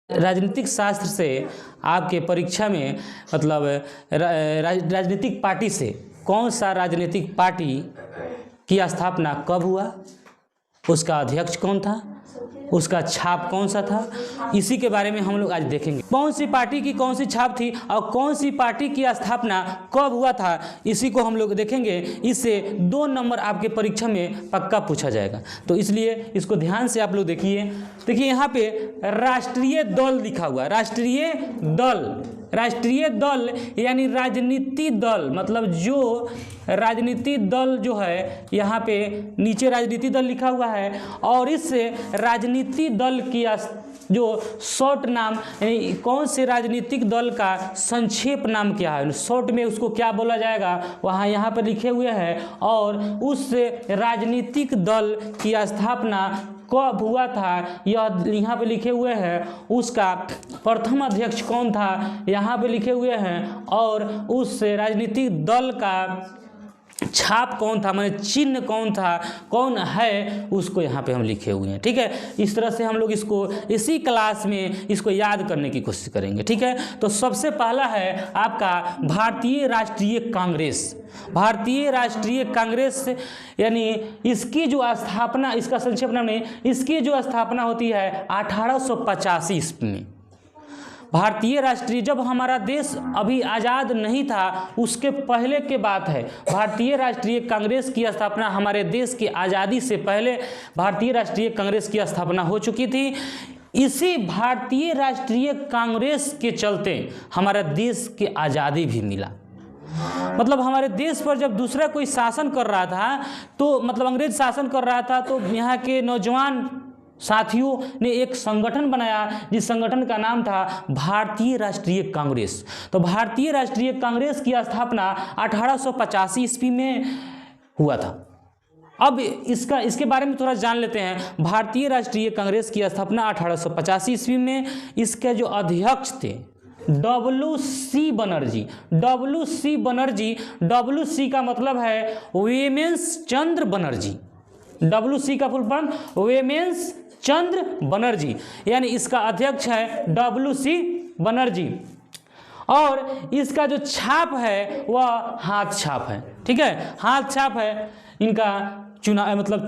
राजनीतिक शास्त्र से आपके परीक्षा में मतलब राजनीतिक पार्टी से कौन सा राजनीतिक पार्टी की स्थापना कब हुआ, उसका अध्यक्ष कौन था, उसका छाप कौन सा था, इसी के बारे में हम लोग आज देखेंगे। कौन सी पार्टी की कौन सी छाप थी और कौन सी पार्टी की स्थापना कब हुआ था, इसी को हम लोग देखेंगे। इससे 2 नंबर आपके परीक्षा में पक्का पूछा जाएगा, तो इसलिए इसको ध्यान से आप लोग देखिए। देखिए यहाँ पे राष्ट्रीय दल लिखा हुआ है। राष्ट्रीय दल यानी राजनीति दल, मतलब जो राजनीति दल जो है यहाँ पे नीचे राजनीति दल लिखा हुआ है, और इस राजनीति दल की जो शॉर्ट नाम यानी कौन से राजनीतिक दल का संक्षेप नाम क्या है, शॉर्ट में उसको क्या बोला जाएगा वहाँ यहाँ पर लिखे हुए हैं। और उस राजनीतिक दल की स्थापना कब हुआ था यह यहाँ पे लिखे हुए हैं। उसका प्रथम अध्यक्ष कौन था यहाँ पे लिखे हुए हैं, और उस राजनीतिक दल का छाप कौन था, माने चिन्ह कौन था, कौन है, उसको यहाँ पे हम लिखे हुए हैं। ठीक है, इस तरह से हम लोग इसको इसी क्लास में इसको याद करने की कोशिश करेंगे। ठीक है, तो सबसे पहला है आपका भारतीय राष्ट्रीय कांग्रेस। भारतीय राष्ट्रीय कांग्रेस यानी इसकी जो स्थापना, इसका संक्षेप नाम नहीं, इसकी जो स्थापना होती है 1885 ईस्वी में। भारतीय राष्ट्रीय, जब हमारा देश अभी आज़ाद नहीं था उसके पहले के बात है। भारतीय राष्ट्रीय कांग्रेस की स्थापना हमारे देश की आज़ादी से पहले भारतीय राष्ट्रीय कांग्रेस की स्थापना हो चुकी थी। इसी भारतीय राष्ट्रीय कांग्रेस के चलते हमारा देश की आज़ादी भी मिला। मतलब हमारे देश पर जब दूसरा कोई शासन कर रहा था, तो मतलब अंग्रेज शासन कर रहा था, तो यहाँ के नौजवान साथियों ने एक संगठन बनाया जिस संगठन का नाम था भारतीय राष्ट्रीय कांग्रेस। तो भारतीय राष्ट्रीय कांग्रेस की स्थापना 1885 ईस्वी में हुआ था। अब इसके बारे में थोड़ा जान लेते हैं। भारतीय राष्ट्रीय कांग्रेस की स्थापना 1885 ईस्वी में, इसके जो अध्यक्ष थे WC बनर्जी। WC का मतलब है वेमेंस चंद्र बनर्जी। WC का फुल फॉर्म वेमेंस चंद्र बनर्जी, यानी इसका अध्यक्ष है WC बनर्जी। और इसका जो छाप है वह हाथ छाप है। ठीक है, हाथ छाप है इनका। मतलब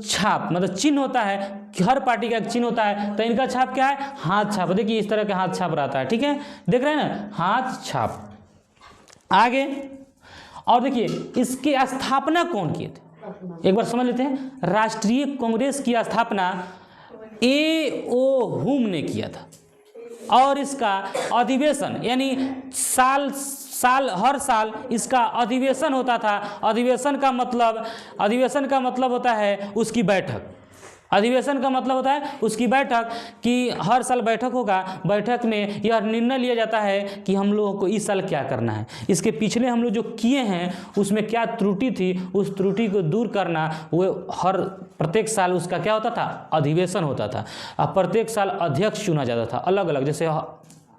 छाप मतलब चिन्ह होता है, हर पार्टी का एक चिन्ह होता है, तो इनका छाप क्या है, हाथ छाप। देखिए इस तरह का हाथ छाप रहता है। ठीक है, देख रहे हैं ना, हाथ छाप। आगे और देखिए इसकी स्थापना कौन किए थे, एक बार समझ लेते हैं। राष्ट्रीय कांग्रेस की स्थापना A.O. हुम ने किया था, और इसका अधिवेशन यानी हर साल इसका अधिवेशन होता था। अधिवेशन का मतलब होता है उसकी बैठक। अधिवेशन का मतलब होता है उसकी बैठक, कि हर साल बैठक होगा। बैठक में यह निर्णय लिया जाता है कि हम लोगों को इस साल क्या करना है, इसके पिछले हम लोग जो किए हैं उसमें क्या त्रुटि थी, उस त्रुटि को दूर करना। वो प्रत्येक साल उसका क्या होता था, अधिवेशन होता था। अब प्रत्येक साल अध्यक्ष चुना जाता था अलग अलग। जैसे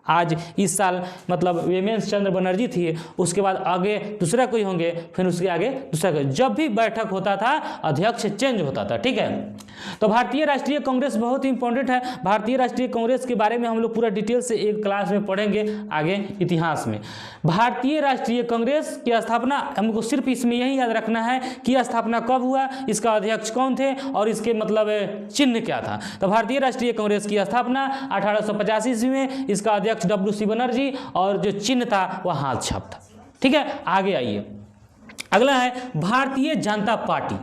आज इस साल मतलब वेमेंस चंद्र बनर्जी थी, उसके बाद आगे दूसरा कोई होंगे, फिर उसके आगे दूसरा कोई। जब भी बैठक होता था अध्यक्ष चेंज होता था। ठीक है, तो भारतीय राष्ट्रीय कांग्रेस बहुत ही इंपॉर्टेंट है। भारतीय राष्ट्रीय कांग्रेस के बारे में हम लोग पूरा डिटेल से एक क्लास में पढ़ेंगे आगे इतिहास में। भारतीय राष्ट्रीय कांग्रेस की स्थापना हमको सिर्फ इसमें यही याद रखना है कि स्थापना कब हुआ, इसका अध्यक्ष कौन थे और इसके मतलब चिन्ह क्या था। तो भारतीय राष्ट्रीय कांग्रेस की स्थापना 1885 ईस्वी में, इसका अध्यक्ष WC बनर्जी, और जो चिन्ह था वह हाथ छाप था। ठीक है, आगे आइए। अगला है भारतीय जनता पार्टी।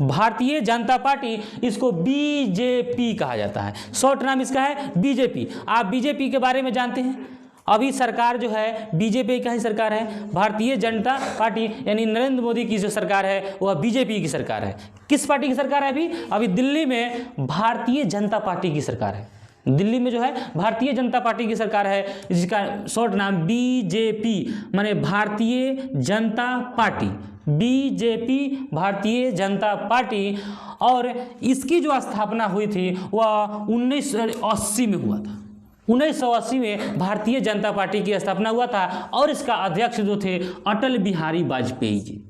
भारतीय जनता पार्टी, इसको BJP कहा जाता है, शॉर्ट नाम इसका है BJP। आप BJP के बारे में जानते हैं। अभी सरकार जो है BJP का ही सरकार है। भारतीय जनता पार्टी यानी नरेंद्र मोदी की जो सरकार है वह BJP की सरकार है। किस पार्टी की सरकार है अभी दिल्ली में भारतीय जनता पार्टी की सरकार है। दिल्ली में जो है भारतीय जनता पार्टी की सरकार है, जिसका शॉर्ट नाम BJP माने Bharatiya Janata party. BJP Bharatiya Janata party, और इसकी जो स्थापना हुई थी वह 1980 में हुआ था। 1980 में भारतीय जनता पार्टी की स्थापना हुआ था, और इसका अध्यक्ष जो थे अटल बिहारी वाजपेयी जी।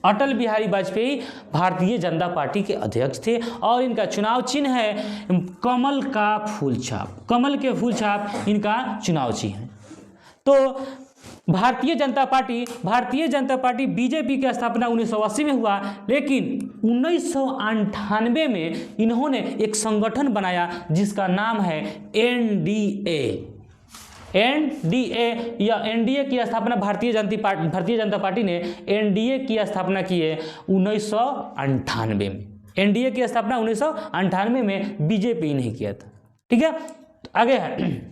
अटल बिहारी वाजपेयी भारतीय जनता पार्टी के अध्यक्ष थे और इनका चुनाव चिन्ह है कमल का फूल छाप। कमल के फूल छाप इनका चुनाव चिन्ह है। तो भारतीय जनता पार्टी बीजेपी की स्थापना 1980 में हुआ, लेकिन 1998 में इन्होंने एक संगठन बनाया जिसका नाम है एनडीए। या एनडीए की स्थापना भारतीय जनता पार्टी ने एनडीए की स्थापना की है 1998 में। एनडीए की स्थापना 1998 में बीजेपी ने किया था। ठीक है, आगे है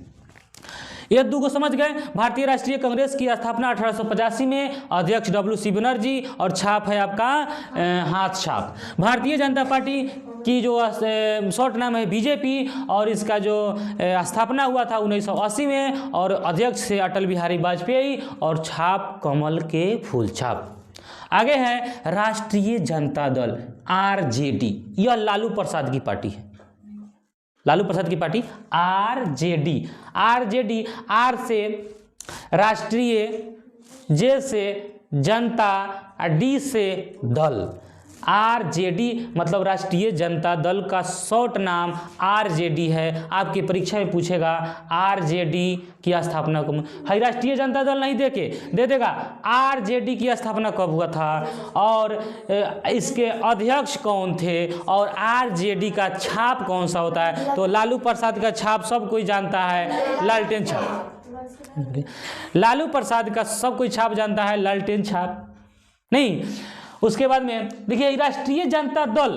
ये दो को समझ गए। भारतीय राष्ट्रीय कांग्रेस की स्थापना 1885 में, अध्यक्ष WC बनर्जी और छाप है आपका हाथ छाप। भारतीय जनता पार्टी की जो शॉर्ट नाम है बीजेपी और इसका जो स्थापना हुआ था 1980 में और अध्यक्ष से अटल बिहारी वाजपेयी और छाप कमल के फूल छाप। आगे है राष्ट्रीय जनता दल RJD, यह लालू प्रसाद की पार्टी है। लालू प्रसाद की पार्टी RJD, आर से राष्ट्रीय, जे से जनता, डी से दल। RJD मतलब राष्ट्रीय जनता दल का शॉर्ट नाम RJD है। आपकी परीक्षा में पूछेगा RJD की स्थापना को, है राष्ट्रीय जनता दल नहीं दे देगा RJD की स्थापना कब हुआ था और इसके अध्यक्ष कौन थे और RJD का छाप कौन सा होता है। तो लालू प्रसाद का छाप सब कोई जानता है, लालटेन छाप। लालू प्रसाद का सब कोई छाप जानता है, लालटेन छाप नहीं। उसके बाद में देखिए राष्ट्रीय जनता दल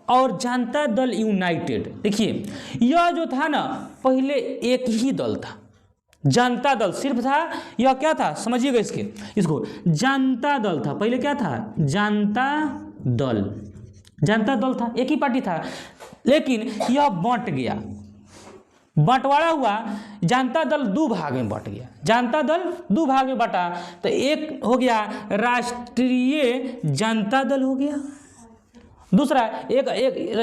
और जनता दल यूनाइटेड, देखिए यह जो था ना पहले एक ही दल था, जनता दल सिर्फ था। यह क्या था समझिएगा, इसको जनता दल था पहले। क्या था? जनता दल था, एक ही पार्टी था, लेकिन यह बंट गया, बंटवारा हुआ। जनता दल दो भाग में बंट गया, जनता दल दो भाग में बटा। तो एक हो गया राष्ट्रीय जनता दल हो गया, दूसरा एक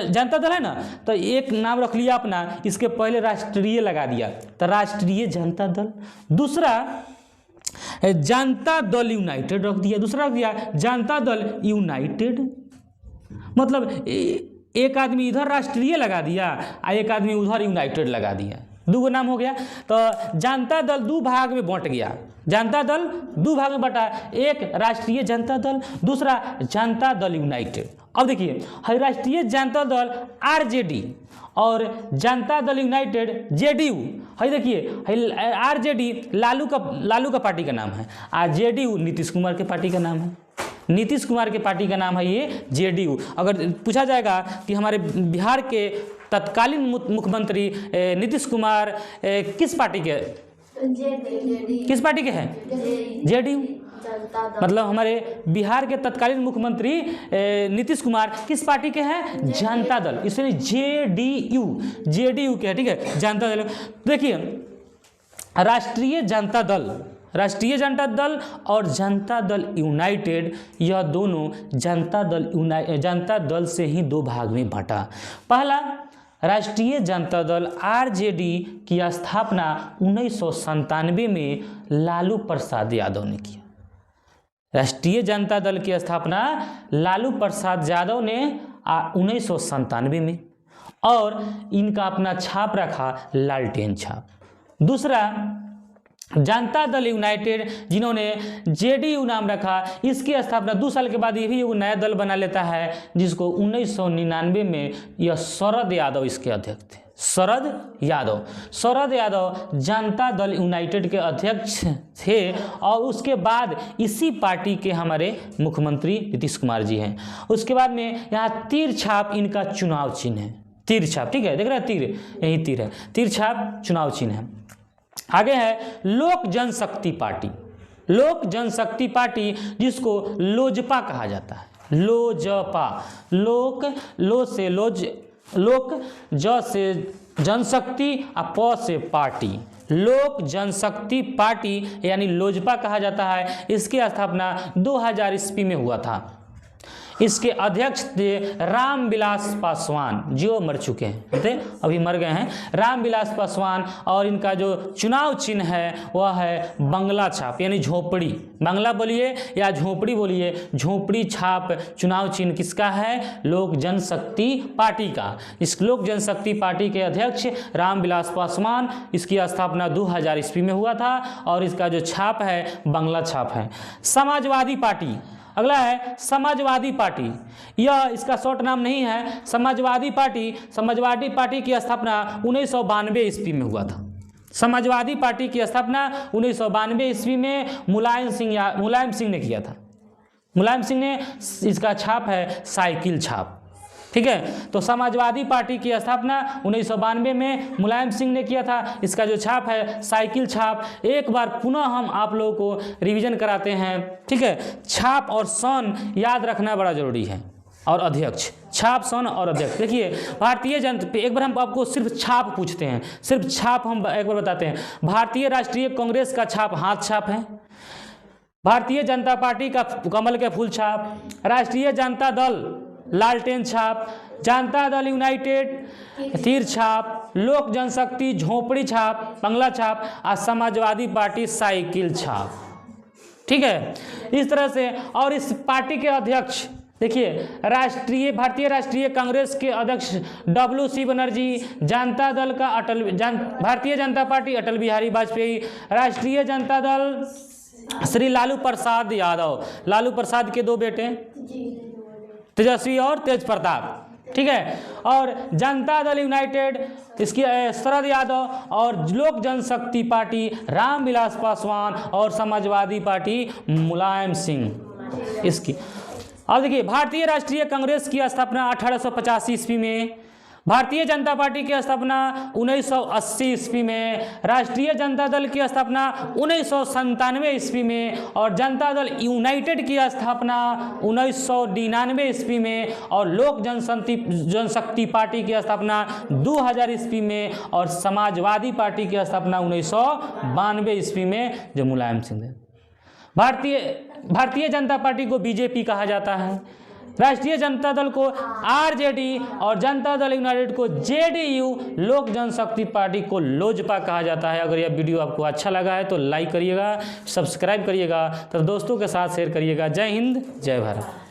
जनता दल है ना, तो एक नाम रख लिया अपना, इसके पहले राष्ट्रीय लगा दिया तो राष्ट्रीय जनता दल। दूसरा जनता दल यूनाइटेड रख दिया, दूसरा रख दिया जनता दल यूनाइटेड। मतलब एक आदमी इधर राष्ट्रीय लगा दिया और एक आदमी उधर यूनाइटेड लगा दिया, दो नाम हो गया। तो जनता दल दो भाग में बंट गया, जनता दल दो भाग में बटा, एक राष्ट्रीय जनता दल, दूसरा जनता दल यूनाइटेड। अब देखिए है राष्ट्रीय जनता दल RJD और जनता दल यूनाइटेड JDU है। देखिए है RJD लालू का पार्टी का नाम है और JDU नीतीश कुमार के पार्टी का नाम है। नीतीश कुमार के पार्टी का नाम है ये JDU। अगर पूछा जाएगा कि हमारे बिहार के तत्कालीन मुख्यमंत्री नीतीश कुमार किस पार्टी के हैं? JDU। मतलब हमारे बिहार के तत्कालीन मुख्यमंत्री नीतीश कुमार किस पार्टी के हैं? जनता दल, इसलिए JDU के है। ठीक है, जनता दल। देखिए राष्ट्रीय जनता दल और जनता दल यूनाइटेड, यह दोनों जनता दल से ही दो भाग में बंटा। पहला राष्ट्रीय जनता दल RJD की स्थापना 1997 में लालू प्रसाद यादव ने किया। राष्ट्रीय जनता दल की स्थापना लालू प्रसाद यादव ने 1997 में, और इनका अपना छाप रखा लालटेन छाप। दूसरा जनता दल यूनाइटेड जिन्होंने JDU नाम रखा, इसकी स्थापना 2 साल के बाद ये भी एक नया दल बना लेता है जिसको 1999 में यह शरद यादव इसके अध्यक्ष थे। शरद यादव जनता दल यूनाइटेड के अध्यक्ष थे और उसके बाद इसी पार्टी के हमारे मुख्यमंत्री नीतीश कुमार जी हैं। उसके बाद में यहाँ तीर छाप इनका चुनाव चिन्ह है, तीर छाप। ठीक है, देख रहे हैं तीर, यही तीर है, तीर छाप चुनाव चिन्ह है। आगे है लोक जनशक्ति पार्टी। लोक जनशक्ति पार्टी जिसको लोजपा कहा जाता है, लोजपा। लोक ज से जनशक्ति और प से पार्टी, लोक जनशक्ति पार्टी यानी लोजपा कहा जाता है। इसकी स्थापना 2000 ईस्वी में हुआ था। इसके अध्यक्ष थे रामविलास पासवान, जो मर चुके हैं, थे अभी मर गए हैं, रामविलास पासवान। और इनका जो चुनाव चिन्ह है वह है बंगला छाप, यानी झोपड़ी, बांग्ला बोलिए या झोपड़ी बोलिए, झोपड़ी छाप चुनाव चिन्ह किसका है? लोक जनशक्ति पार्टी का। इस लोक जनशक्ति पार्टी के अध्यक्ष रामविलास पासवान, इसकी स्थापना 2000 ईस्वी में हुआ था और इसका जो छाप है बंगला छाप है। समाजवादी पार्टी, अगला है समाजवादी पार्टी, यह इसका शॉर्ट नाम नहीं है समाजवादी पार्टी। समाजवादी पार्टी की स्थापना 1992 ईस्वी में हुआ था। समाजवादी पार्टी की स्थापना 1992 ईस्वी में मुलायम सिंह ने किया था। मुलायम सिंह ने, इसका छाप है साइकिल छाप, ठीक है। तो समाजवादी पार्टी की स्थापना 1992 में मुलायम सिंह ने किया था। इसका जो छाप है साइकिल छाप। एक बार पुनः हम आप लोगों को रिवीजन कराते हैं, ठीक है। छाप और सन याद रखना बड़ा जरूरी है, और अध्यक्ष, छाप, सन और अध्यक्ष। देखिए भारतीय जनता, एक बार हम आपको सिर्फ छाप पूछते हैं, सिर्फ छाप हम एक बार बताते हैं। भारतीय राष्ट्रीय कांग्रेस का छाप हाथ छाप है। भारतीय जनता पार्टी का कमल के फूल छाप। राष्ट्रीय जनता दल लालटेन छाप। जनता दल यूनाइटेड तीर छाप। लोक जनशक्ति झोपड़ी छाप, बंगला छाप। और समाजवादी पार्टी साइकिल छाप, ठीक है। इस तरह से, और इस पार्टी के अध्यक्ष देखिए, भारतीय राष्ट्रीय कांग्रेस के अध्यक्ष WC बनर्जी, जनता दल का भारतीय जनता पार्टी अटल बिहारी वाजपेयी, राष्ट्रीय जनता दल श्री लालू प्रसाद यादव, लालू प्रसाद के दो बेटे तेजस्वी और तेज प्रताप, ठीक है। और जनता दल यूनाइटेड, इसकी शरद यादव, और लोक जनशक्ति पार्टी रामविलास पासवान, और समाजवादी पार्टी मुलायम सिंह इसकी। अब देखिए भारतीय राष्ट्रीय कांग्रेस की स्थापना 1885 ईस्वी में, भारतीय जनता पार्टी की स्थापना 1980 ईस्वी में, राष्ट्रीय जनता दल की स्थापना 1997 ईस्वी में, और जनता दल यूनाइटेड की स्थापना 1999 ईस्वी में, और लोक जनशक्ति पार्टी की स्थापना 2000 ईस्वी में, और समाजवादी पार्टी की स्थापना 1992 ईस्वी में, जो मुलायम सिंह है। भारतीय जनता पार्टी को बीजेपी कहा जाता है, राष्ट्रीय जनता दल को आरजेडी, और जनता दल यूनाइटेड को जेडीयू, लोक जनशक्ति पार्टी को लोजपा कहा जाता है। अगर यह वीडियो आपको अच्छा लगा है तो लाइक करिएगा, सब्सक्राइब करिएगा, तो दोस्तों के साथ शेयर करिएगा। जय हिंद, जय भारत।